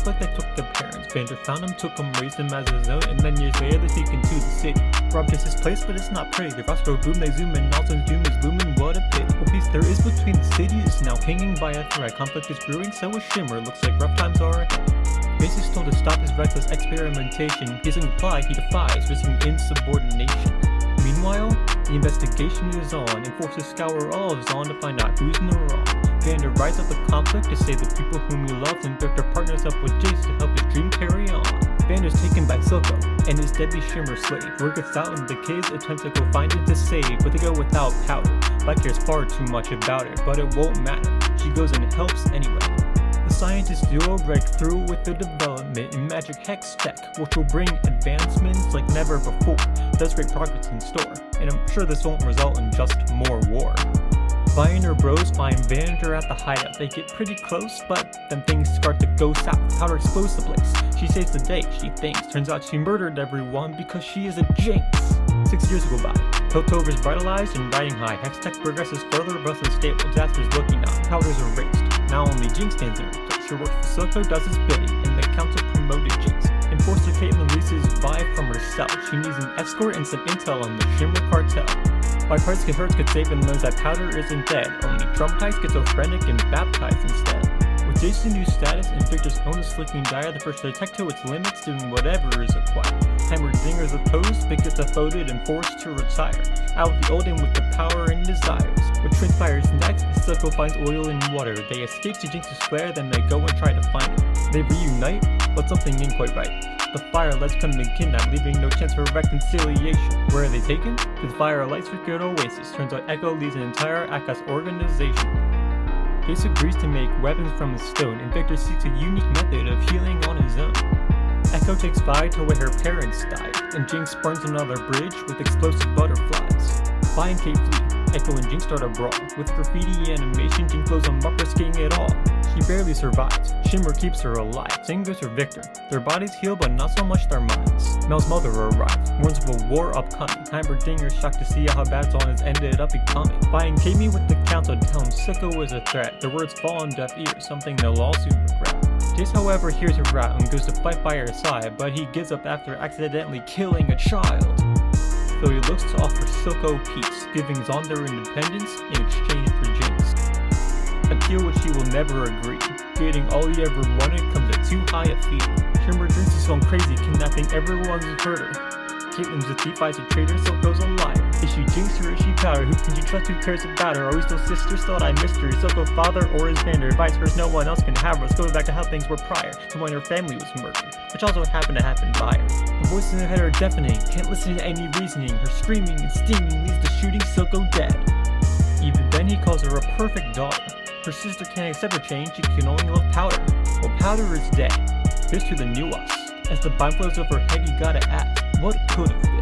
looks like they took their parents. Vander found him, took him, raised him as his own, and then years later they sneak into the city. Rob Jayce's place, but it's not pretty. The rocks go boom, they zoom, and Zaun's doom is looming. What a pity. The peace there is between the cities now hanging by a thread. Conflict is brewing, so is Shimmer. Looks like rough times are ahead. Jayce is told to stop his reckless experimentation. He doesn't comply, he defies, risking insubordination. Meanwhile, the investigation is on, and forces scour all of Zaun to find out who's in the wrong. Vander rides up the conflict to save the people whom he loves, and Viktor partners up with Jayce to help his dream carry on. Vander's taken by Silco, and his deadly shimmer slave. Word gets out and the kids attempt to go find it to save, but they go without powder. Black cares far too much about it, but it won't matter. She goes and helps anyway. The scientists do a breakthrough with the development in magic hex tech, which will bring advancements like never before. There's great progress in store, and I'm sure this won't result in just more war. Vi and her bros find Vander at the hideout. They get pretty close, but then things start to go south. Powder explodes the place. She saves the day, she thinks. Turns out she murdered everyone because she is a jinx. 6 years go by. Piltover is vitalized and riding high. Hex tech progresses further, but unstable. Disaster's looking on. Powder's erased. Now only Jinx stands in her place. Her work for Silco does his bidding, and the council promoted Jinx. Enforcer Caitlyn releases Vi from herself. She needs an escort and some intel on the Shimmer cartel. By parts get hurt, gets saved, and learns that Powder isn't dead. Only traumatized, schizophrenic, and baptized instead. With Jayce's new status and Viktor's illness looking dire, the first to detect to its limits, doing whatever is required. Hammerdinger's opposed, Vic gets voted and forced to retire. Out with the old and with the power and desires. What transpires next, Silco finds oil in water. They escape to Jinx's flare, then they go and try to find her. They reunite, but something ain't quite right. The fire lets come to kidnap, leaving no chance for reconciliation. Where are they taken? To the fire lights for good oasis. Turns out Echo leads an entire Aka's organization. Jayce agrees to make weapons from the stone, and Viktor seeks a unique method of healing on his own. Echo takes Vi to where her parents died, and Jinx burns another bridge with explosive butterflies. Vi and Kate flee. Echo and Jinx start a brawl. With graffiti animation, Jinx blows them up, risking it all. She barely survives. Shimmer keeps her alive. Same goes for Viktor. Their bodies heal, but not so much their minds. Mel's mother arrives, warns of a war upcoming. Hammerdinger's shocked to see how bad Zaun has ended up becoming. Vi and Kate meet with the council to tell him Silco is a threat. Their words fall on deaf ears, something they'll all soon regret. Jayce, however, hears her out and goes to fight by her side, but he gives up after accidentally killing a child. So he looks to offer Silco peace, giving Zaun their independence in exchange for Jinx. A deal which he will never agree. Getting all he ever wanted comes at too high a fee. Shimmer drinks is going crazy, kidnapping everyone who's hurt her. Caitlyn's a defies a traitor, Silco's a liar. Is she Jinx or is she Powder? Who can you trust, who cares about her? Are we still sisters? Thought I missed her. Silco father or is Vander? Vice versa, no one else can have her. Let's go back to how things were prior, to when her family was murdered, which also happened to happen by her. The voices in her head are deafening, can't listen to any reasoning. Her screaming and steaming leads to shooting Silco dead. Even then he calls her a perfect daughter. Her sister can't accept her change, she can only love Powder. Well, Powder is dead. Here's to the new us. As the bind flows over her head, you gotta ask, what could have been?